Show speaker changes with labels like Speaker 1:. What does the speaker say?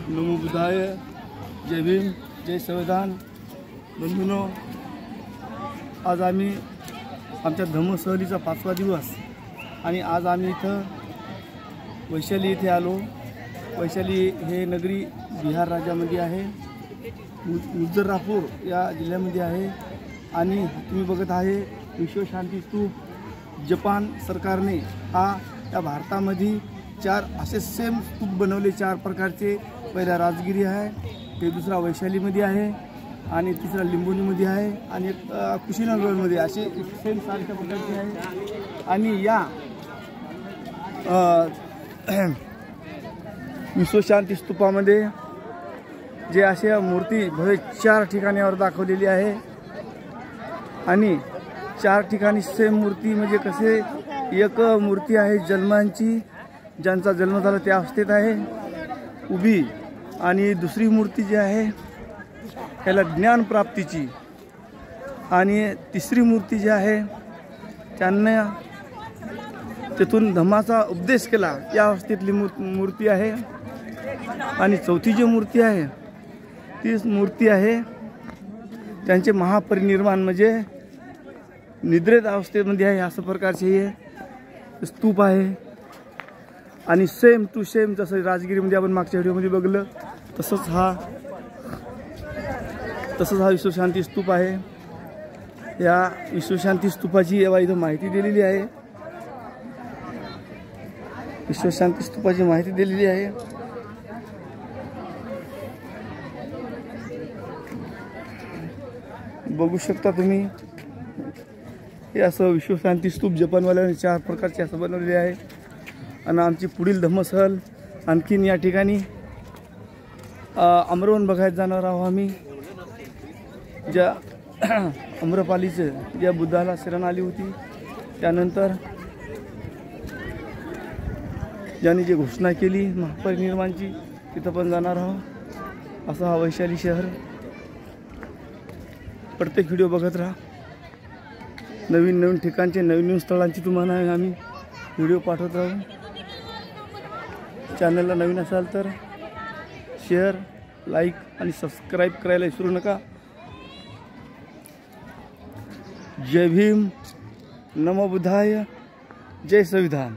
Speaker 1: नमो बुद्धाय, जय भीम, जय संविधान। बंधूंनो, आज आम्ही आमच्या धम्मसहलीचा 5वा दिवस आणि आज आम्ही इथं वैशाली येथे आलो। वैशाली हे नगरी बिहार राज्यामध्ये आहे, मुजफ्फरपूर या जिल्ह्यामध्ये आहे आणि तुम्ही बघत आहे विश्व शांती स्तूप। जपान सरकारने हा या भारतामध्ये 4 असे सेम स्तूप बनवले, 4 प्रकारचे। पहिला राजगिरी आहे, ते दुसरा वैशालीमध्ये आहे आणि तिसरा लिंबोनीमध्ये आहे आणि एक कुशीनगरमध्ये, असे सेम सारख्या प्रकारचे आहे। आणि या विश्वशांती स्तूपामध्ये जे अशा मूर्ती भव्य 4 ठिकाणावर दाखवलेली आहे आणि 4 ठिकाणी सेम मूर्ती म्हणजे कसे, एक मूर्ती आहे जन्मांची, ज्यांचा जन्म झाला त्या अवस्थेत आहे उभी, आणि दुसरी मूर्ती जी आहे त्याला ज्ञान प्राप्तीची, आणि तिसरी मूर्ती जी आहे त्यांना तेथून धम्माचा उपदेश केला या अवस्थेतली मूर्ती आहे। आणि चौथी जी मूर्ती आहे ती मूर्ती आहे त्यांचे महापरिनिर्वाण म्हणजे निद्रेत अवस्थेमध्ये आहे, अशा प्रकारचे हे स्तूप आहे। आणि सेम टू सेम जसं राजगिरीमध्ये आपण मागच्या व्हिडिओमध्ये बघलं तसंच हा विश्वशांती स्तूप आहे। या विश्वशांती स्तूपाची इथं माहिती दिलेली आहे, विश्वशांती स्तूपाची माहिती दिलेली आहे। बघू शकता तुम्ही, हे असं विश्वशांती स्तूप जपानवाल्याने 4 प्रकारचे असं बनवलेले आहे। आणि आमची पुढील धम्मसहल आणखीन या ठिकाणी अमरवन बघायला जाणार आहोत आम्ही, ज्या अम्रपालीचं ज्या बुद्धाला शरण आली होती, त्यानंतर ज्यांनी जी घोषणा केली महापरिनिर्वाणची, तिथं पण जाणार आहोत। असं हा वैशाली शहर। प्रत्येक व्हिडिओ बघत राहा, नवीन नवीन ठिकाणचे नवीन स्थळांची तुम्हाला आम्ही व्हिडिओ पाठवत राहू। चॅनलला नवीन असाल तर शेअर, लाईक आणि सबस्क्राईब करायला विसरू नका। जय भीम, नमो बुद्धाय, जय संविधान।